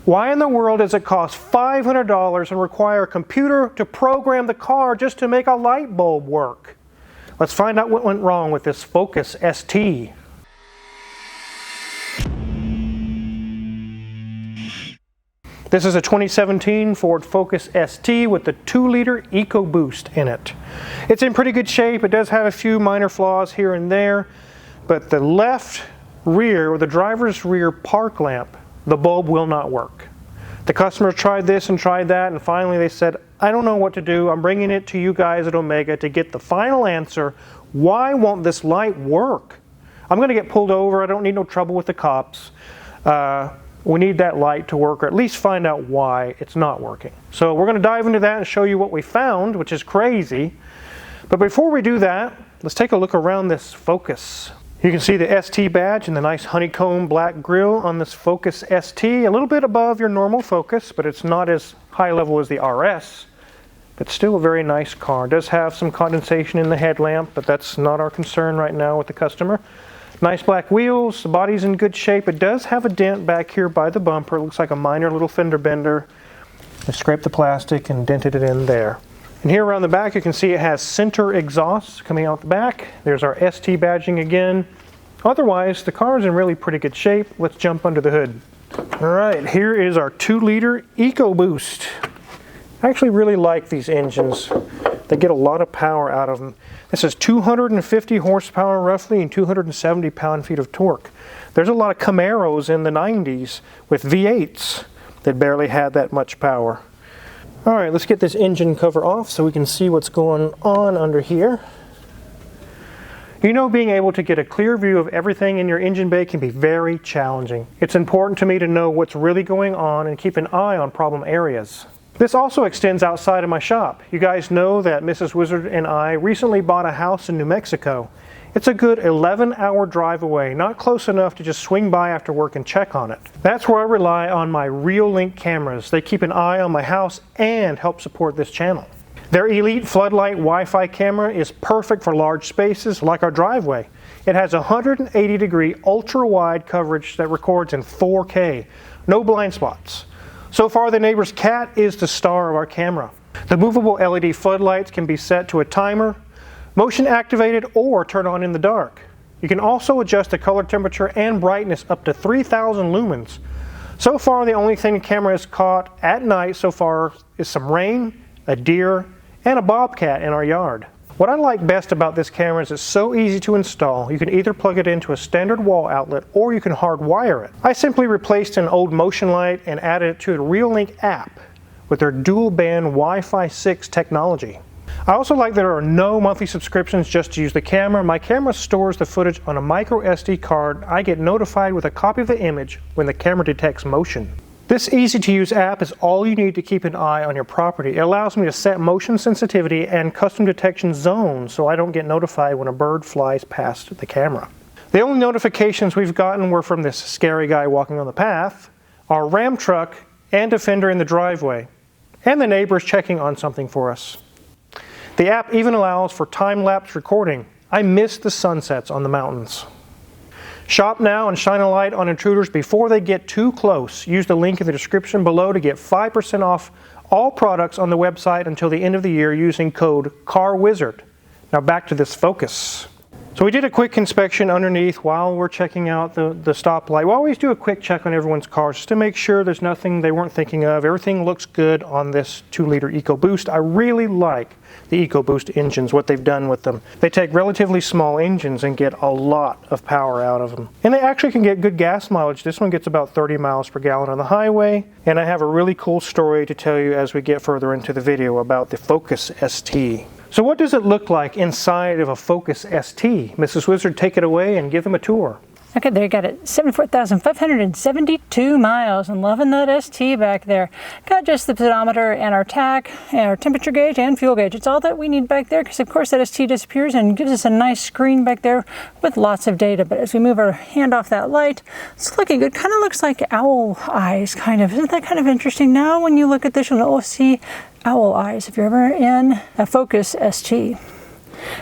Why in the world does it cost $500 and require a computer to program the car just to make a light bulb work? Let's find out what went wrong with this Focus ST. This is a 2017 Ford Focus ST with the 2-liter EcoBoost in it. It's in pretty good shape. It does have a few minor flaws here and there, but the left rear, or the driver's rear park lamp, the bulb will not work. The customer tried this and tried that, and finally they said, I don't know what to do. I'm bringing it to you guys at Omega to get the final answer. Why won't this light work? I'm going to get pulled over. I don't need no trouble with the cops. We need that light to work, or at least find out why it's not working. So we're going to dive into that and show you what we found, which is crazy. But before we do that, let's take a look around this Focus. You can see the ST badge and the nice honeycomb black grille on this Focus ST. A little bit above your normal Focus, but it's not as high level as the RS. But still a very nice car. It does have some condensation in the headlamp, but that's not our concern right now with the customer. Nice black wheels, the body's in good shape. It does have a dent back here by the bumper. It looks like a minor little fender bender. I scraped the plastic and dented it in there. And here around the back you can see it has center exhaust coming out the back. There's our ST badging again. Otherwise, the car is in really pretty good shape. Let's jump under the hood. Alright, here is our 2-liter EcoBoost. I actually really like these engines. They get a lot of power out of them. This is 250 horsepower roughly and 270 pound-feet of torque. There's a lot of Camaros in the 90s with V8s that barely had that much power. Alright, let's get this engine cover off so we can see what's going on under here. You know, being able to get a clear view of everything in your engine bay can be very challenging. It's important to me to know what's really going on and keep an eye on problem areas. This also extends outside of my shop. You guys know that Mrs. Wizard and I recently bought a house in New Mexico. It's a good 11-hour drive away, not close enough to just swing by after work and check on it. That's where I rely on my Reolink cameras. They keep an eye on my house and help support this channel. Their Elite Floodlight Wi-Fi camera is perfect for large spaces like our driveway. It has 180-degree ultra-wide coverage that records in 4K. No blind spots. So far, the neighbor's cat is the star of our camera. The movable LED floodlights can be set to a timer, motion activated, or turn on in the dark. You can also adjust the color temperature and brightness up to 3,000 lumens. So far, the only thing the camera has caught at night so far is some rain, a deer, and a bobcat in our yard. What I like best about this camera is it's so easy to install. You can either plug it into a standard wall outlet or you can hardwire it. I simply replaced an old motion light and added it to the Reolink app with their dual band Wi-Fi 6 technology. I also like that there are no monthly subscriptions just to use the camera. My camera stores the footage on a micro SD card. I get notified with a copy of the image when the camera detects motion. This easy-to-use app is all you need to keep an eye on your property. It allows me to set motion sensitivity and custom detection zones so I don't get notified when a bird flies past the camera. The only notifications we've gotten were from this scary guy walking on the path, our Ram truck and Defender in the driveway, and the neighbors checking on something for us. The app even allows for time-lapse recording. I miss the sunsets on the mountains. Shop now and shine a light on intruders before they get too close. Use the link in the description below to get 5% off all products on the website until the end of the year using code CARWIZARD. Now back to this Focus. So we did a quick inspection underneath while we're checking out the stoplight. We always do a quick check on everyone's cars just to make sure there's nothing they weren't thinking of. Everything looks good on this 2-liter EcoBoost. I really like the EcoBoost engines, what they've done with them. They take relatively small engines and get a lot of power out of them. And they actually can get good gas mileage. This one gets about 30 miles per gallon on the highway. And I have a really cool story to tell you as we get further into the video about the Focus ST. So what does it look like inside of a Focus ST? Mrs. Wizard, take it away and give them a tour. Okay, there you got it. 74,572 miles, and loving that ST back there. Got just the speedometer and our tach, and our temperature gauge and fuel gauge. It's all that we need back there because, of course, that ST disappears and gives us a nice screen back there with lots of data. But as we move our hand off that light, it's looking good. Kind of looks like owl eyes, kind of. Isn't that kind of interesting? Now when you look at this, you'll see owl eyes if you're ever in a Focus ST.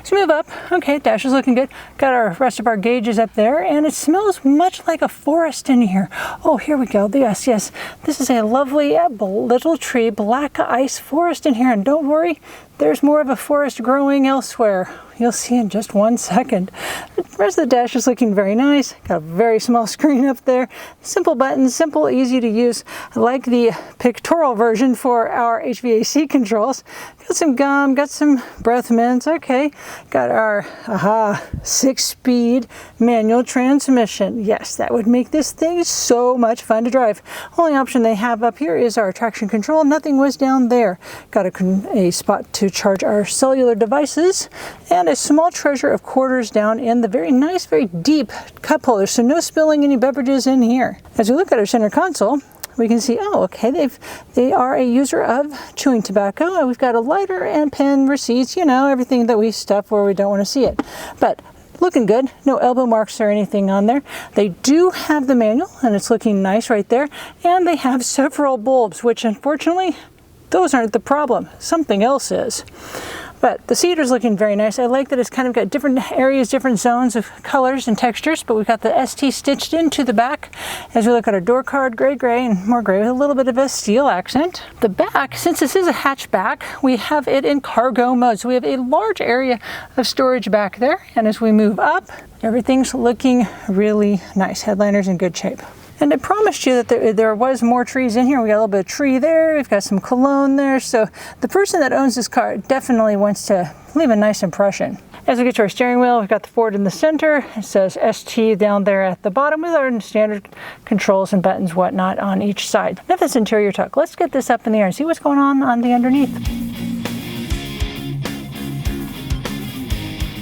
As we move up, okay, dash is looking good. Got our rest of our gauges up there, and it smells much like a forest in here. Oh, here we go. Yes, yes. This is a lovely little tree, black ice forest in here, and don't worry, there's more of a forest growing elsewhere. You'll see in just 1 second. The rest of the dash is looking very nice. Got a very small screen up there. Simple buttons, simple, easy to use. I like the pictorial version for our HVAC controls. Got some gum, got some breath mints. Okay, got our 6-speed manual transmission. Yes, that would make this thing so much fun to drive. Only option they have up here is our traction control. Nothing was down there. Got a spot to charge our cellular devices, and a small treasure of quarters down in the very nice, very deep cup holder, so no spilling any beverages in here. As we look at our center console, we can see, oh, okay, they are a user of chewing tobacco, and we've got a lighter and pen, receipts, you know, everything that we stuff where we don't want to see it. But looking good, no elbow marks or anything on there. They do have the manual, and it's looking nice right there, and they have several bulbs, which unfortunately, those aren't the problem. Something else is. But the seater's looking very nice. I like that it's kind of got different areas, different zones of colors and textures, but we've got the ST stitched into the back. As we look at our door card, gray, and more gray with a little bit of a steel accent. The back, since this is a hatchback, we have it in cargo mode. So we have a large area of storage back there. And as we move up, everything's looking really nice. Headliner's in good shape. And I promised you that there was more trees in here. We got a little bit of tree there. We've got some cologne there. So the person that owns this car definitely wants to leave a nice impression. As we get to our steering wheel, we've got the Ford in the center. It says ST down there at the bottom with our standard controls and buttons, whatnot on each side. Enough of this interior talk. Let's get this up in the air and see what's going on the underneath.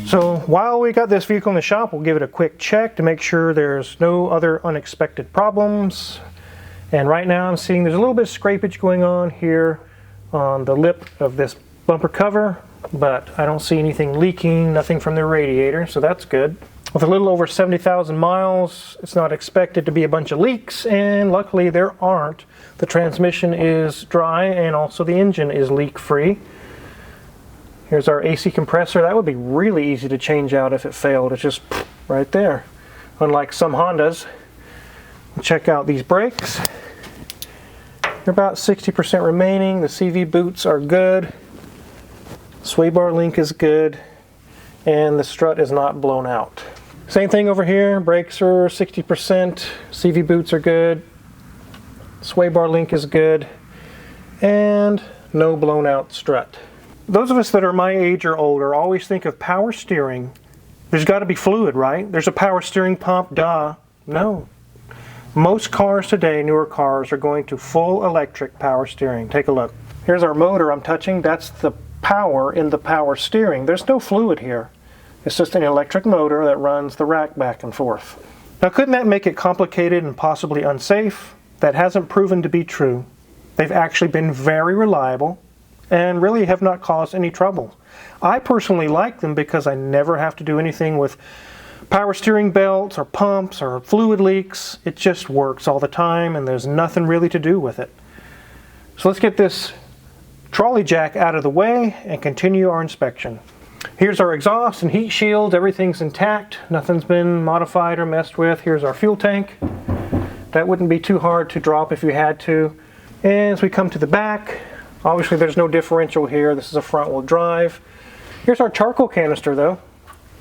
So while we got this vehicle in the shop, we'll give it a quick check to make sure there's no other unexpected problems. And right now I'm seeing there's a little bit of scrapage going on here on the lip of this bumper cover, but I don't see anything leaking, nothing from the radiator, so that's good. With a little over 70,000 miles, it's not expected to be a bunch of leaks, and luckily there aren't. The transmission is dry and also the engine is leak-free. Here's our AC compressor. That would be really easy to change out if it failed. It's just right there. Unlike some Hondas. Check out these brakes. They're about 60% remaining. The CV boots are good. Sway bar link is good. And the strut is not blown out. Same thing over here. Brakes are 60%. CV boots are good. Sway bar link is good. And no blown out strut. Those of us that are my age or older always think of power steering. There's got to be fluid, right? There's a power steering pump, duh. No. Most cars today, newer cars, are going to full electric power steering. Take a look. Here's our motor I'm touching. That's the power in the power steering. There's no fluid here. It's just an electric motor that runs the rack back and forth. Now, couldn't that make it complicated and possibly unsafe? That hasn't proven to be true. They've actually been very reliable and really have not caused any trouble. I personally like them because I never have to do anything with power steering belts or pumps or fluid leaks. It just works all the time and there's nothing really to do with it. So let's get this trolley jack out of the way and continue our inspection. Here's our exhaust and heat shields. Everything's intact. Nothing's been modified or messed with. Here's our fuel tank. That wouldn't be too hard to drop if you had to. And as we come to the back, obviously there's no differential here. This is a front wheel drive. Here's our charcoal canister though.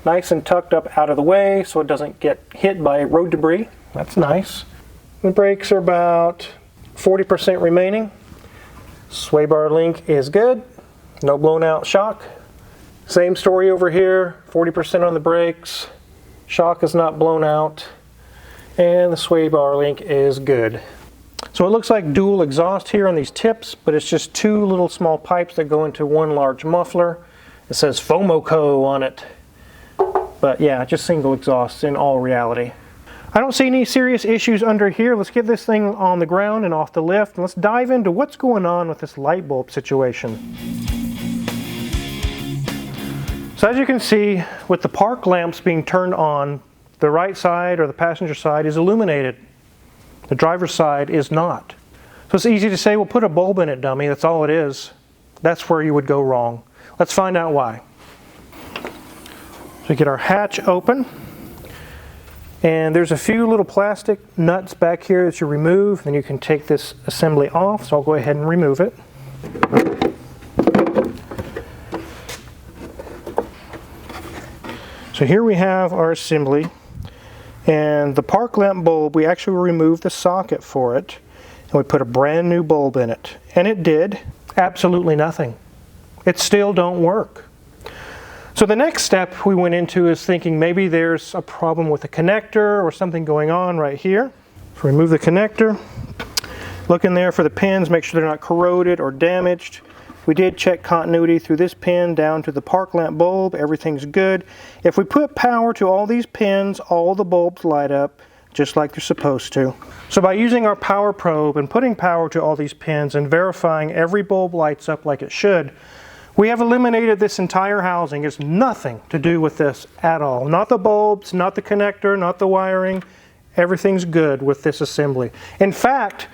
Nice and tucked up out of the way so it doesn't get hit by road debris. That's nice. The brakes are about 40% remaining. Sway bar link is good. No blown out shock. Same story over here. 40% on the brakes. Shock is not blown out. And the sway bar link is good. So it looks like dual exhaust here on these tips, but it's just two little small pipes that go into one large muffler. It says Fomoco on it. But yeah, just single exhaust in all reality. I don't see any serious issues under here. Let's get this thing on the ground and off the lift. And let's dive into what's going on with this light bulb situation. So as you can see, with the park lamps being turned on, the right side or the passenger side is illuminated. The driver's side is not. So it's easy to say, well, put a bulb in it, dummy. That's all it is. That's where you would go wrong. Let's find out why. we get our hatch open, and there's a few little plastic nuts back here that you remove, and you can take this assembly off, so I'll go ahead and remove it. So here we have our assembly, and the park lamp bulb, we actually removed the socket for it, and we put a brand new bulb in it, and it did absolutely nothing. It still don't work. So the next step we went into is thinking maybe there's a problem with the connector or something going on right here. So remove the connector, look in there for the pins, make sure they're not corroded or damaged. We did check continuity through this pin down to the park lamp bulb. Everything's good. If we put power to all these pins, all the bulbs light up just like they're supposed to. So by using our power probe and putting power to all these pins and verifying every bulb lights up like it should, we have eliminated this entire housing. It's nothing to do with this at all. Not the bulbs, not the connector, not the wiring. Everything's good with this assembly. In fact,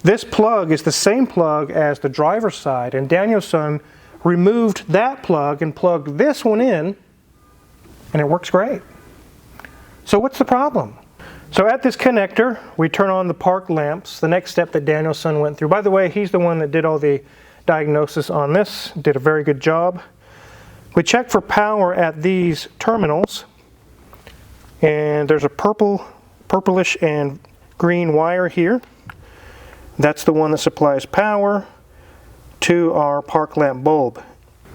this plug is the same plug as the driver's side, and Danielson removed that plug and plugged this one in, and it works great. So what's the problem? So at this connector, we turn on the park lamps, the next step that Danielson went through. By the way, he's the one that did all the diagnosis on this, did a very good job. We check for power at these terminals, and there's a purplish and green wire here. That's the one that supplies power to our park lamp bulb.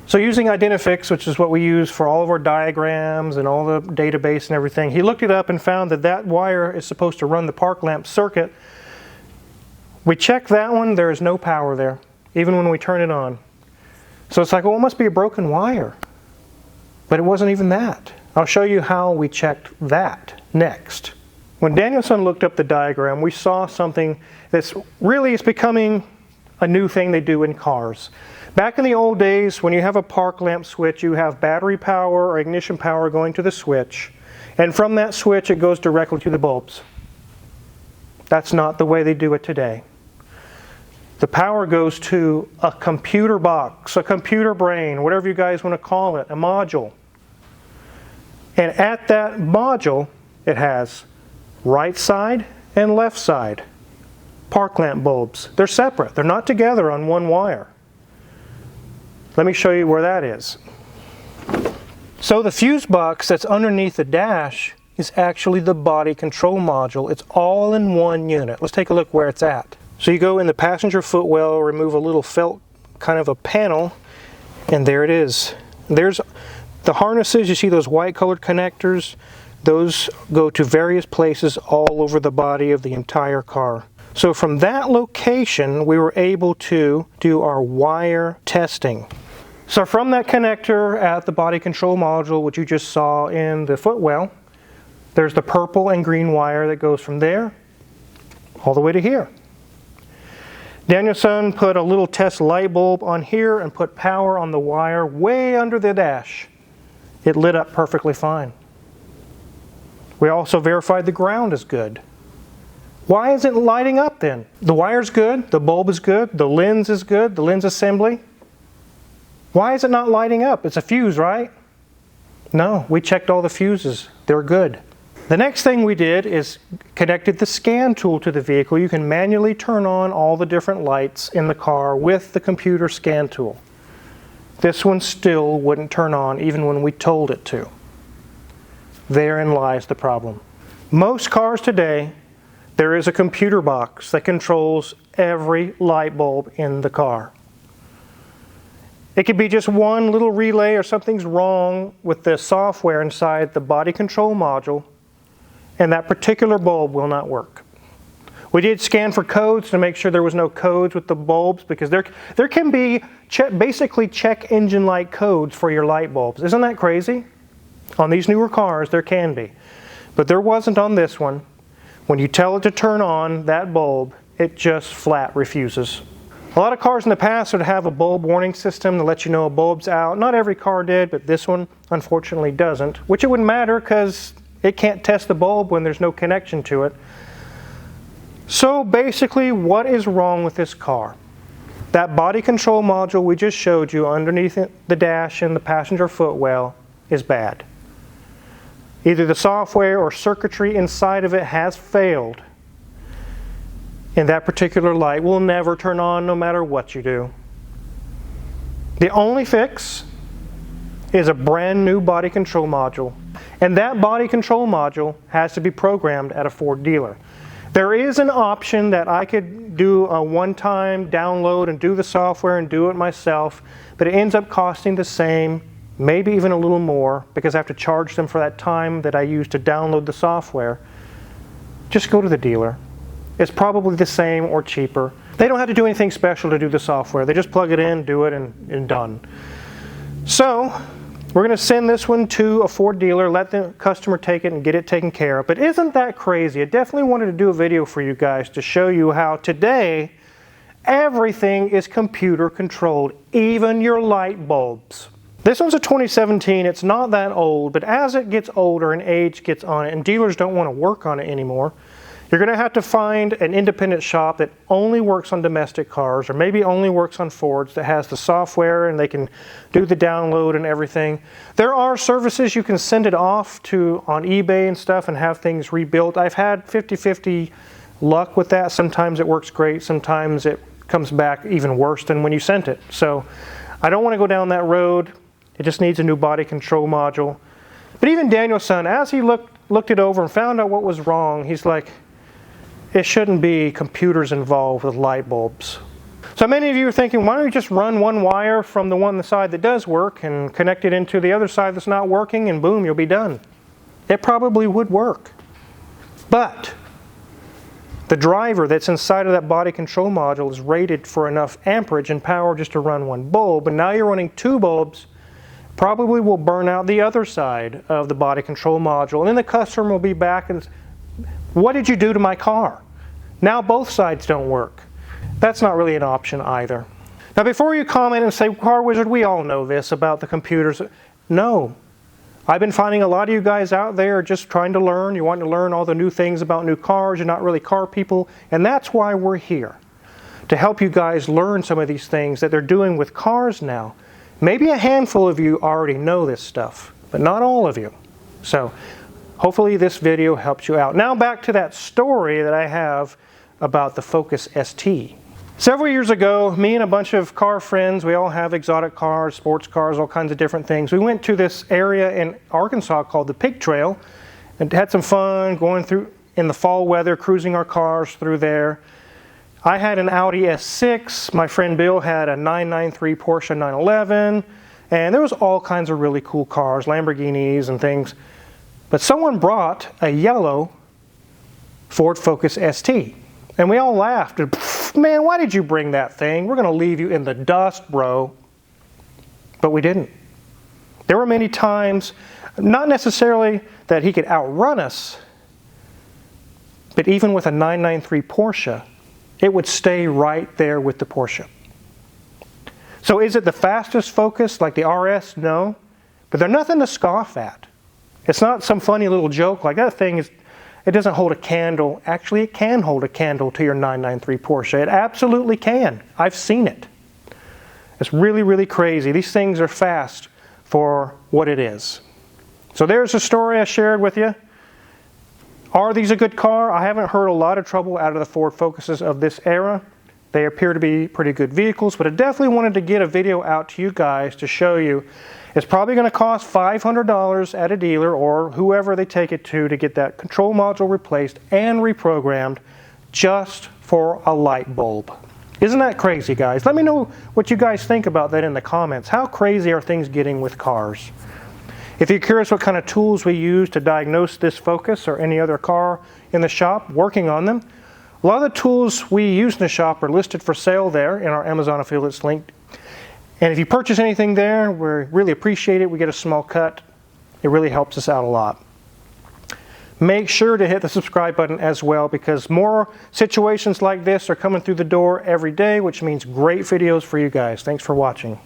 So using Identifix, which is what we use for all of our diagrams and all the database and everything, he looked it up and found that that wire is supposed to run the park lamp circuit. We checked that one, there is no power there, even when we turn it on. So it's like, well, it must be a broken wire. But it wasn't even that. I'll show you how we checked that next. When Danielson looked up the diagram, we saw something that's really is becoming a new thing they do in cars. Back in the old days, when you have a park lamp switch, you have battery power or ignition power going to the switch, and from that switch it goes directly to the bulbs. That's not the way they do it today. The power goes to a computer box, a computer brain, whatever you guys want to call it, a module. And at that module, it has right side and left side park lamp bulbs. They're separate. They're not together on one wire. Let me show you where that is. So the fuse box that's underneath the dash is actually the body control module. It's all in one unit. Let's take a look where it's at. So you go in the passenger footwell, remove a little felt kind of a panel, and there it is. There's the harnesses. You see those white colored connectors? Those go to various places all over the body of the entire car. So from that location, we were able to do our wire testing. So from that connector at the body control module, which you just saw in the footwell, there's the purple and green wire that goes from there all the way to here. Danielson put a little test light bulb on here and put power on the wire way under the dash. It lit up perfectly fine. We also verified the ground is good. Why isn't it lighting up then? The wire's good, the bulb is good, the lens is good, the lens assembly. Why is it not lighting up? It's a fuse, right? No, we checked all the fuses. They're good. The next thing we did is connected the scan tool to the vehicle. You can manually turn on all the different lights in the car with the computer scan tool. This one still wouldn't turn on even when we told it to. Therein lies the problem. Most cars today, there is a computer box that controls every light bulb in the car. It could be just one little relay or something's wrong with the software inside the body control module, and that particular bulb will not work. We did scan for codes to make sure there was no codes with the bulbs, because there can be basically check engine light codes for your light bulbs. Isn't that crazy? On these newer cars, there can be. But there wasn't on this one. When you tell it to turn on that bulb, it just flat refuses. A lot of cars in the past would have a bulb warning system to let you know a bulb's out. Not every car did, but this one unfortunately doesn't, which it wouldn't matter because it can't test the bulb when there's no connection to it. So basically, what is wrong with this car? That body control module we just showed you underneath the dash and the passenger footwell is bad. Either the software or circuitry inside of it has failed, and that particular light will never turn on no matter what you do. The only fix is a brand new body control module, and that body control module has to be programmed at a Ford dealer. There is an option that I could do a one-time download and do the software and do it myself, but it ends up costing the same, maybe even a little more, because I have to charge them for that time that I use to download the software. Just go to the dealer. It's probably the same or cheaper. They don't have to do anything special to do the software. They just plug it in, do it, and done. So we're going to send this one to a Ford dealer, let the customer take it and get it taken care of. But isn't that crazy? I definitely wanted to do a video for you guys to show you how today everything is computer controlled, even your light bulbs. This one's a 2017. It's not that old, but as it gets older and age gets on it and dealers don't want to work on it anymore, you're going to have to find an independent shop that only works on domestic cars, or maybe only works on Fords, that has the software and they can do the download and everything. There are services you can send it off to on eBay and stuff and have things rebuilt. I've had 50-50 luck with that. Sometimes it works great, sometimes it comes back even worse than when you sent it. So I don't want to go down that road. It just needs a new body control module. But even Daniel's son, as he looked it over and found out what was wrong, he's like, it shouldn't be computers involved with light bulbs. So many of you are thinking, why don't you just run one wire from the one side that does work and connect it into the other side that's not working, and boom, you'll be done. It probably would work. But the driver that's inside of that body control module is rated for enough amperage and power just to run one bulb, and now you're running two bulbs, probably will burn out the other side of the body control module, and then the customer will be back and, what did you do to my car? Now both sides don't work. That's not really an option either. Now before you comment and say, Car Wizard, we all know this about the computers. No. I've been finding a lot of you guys out there just trying to learn. You want to learn all the new things about new cars. You're not really car people. And that's why we're here. To help you guys learn some of these things that they're doing with cars now. Maybe a handful of you already know this stuff, but not all of you. So hopefully this video helps you out. Now back to that story that I have about the Focus ST. Several years ago, me and a bunch of car friends, we all have exotic cars, sports cars, all kinds of different things. We went to this area in Arkansas called the Pig Trail and had some fun going through in the fall weather, cruising our cars through there. I had an Audi S6, my friend Bill had a 993 Porsche 911, and there was all kinds of really cool cars, Lamborghinis and things. But someone brought a yellow Ford Focus ST. And we all laughed. Man, why did you bring that thing? We're going to leave you in the dust, bro. But we didn't. There were many times, not necessarily that he could outrun us, but even with a 993 Porsche, it would stay right there with the Porsche. So is it the fastest Focus like the RS? No. But they're nothing to scoff at. It's not some funny little joke like that thing is, it doesn't hold a candle. Actually, it can hold a candle to your 993 Porsche. It absolutely can. I've seen it. It's really, really crazy. These things are fast for what it is. So there's a story I shared with you. Are these a good car? I haven't heard a lot of trouble out of the Ford Focuses of this era. They appear to be pretty good vehicles, but I definitely wanted to get a video out to you guys to show you. It's probably going to cost $500 at a dealer or whoever they take it to get that control module replaced and reprogrammed just for a light bulb. Isn't that crazy, guys? Let me know what you guys think about that in the comments. How crazy are things getting with cars? If you're curious what kind of tools we use to diagnose this Focus or any other car in the shop, working on them, a lot of the tools we use in the shop are listed for sale there in our Amazon affiliates link. And if you purchase anything there, we really appreciate it. We get a small cut. It really helps us out a lot. Make sure to hit the subscribe button as well, because more situations like this are coming through the door every day, which means great videos for you guys. Thanks for watching.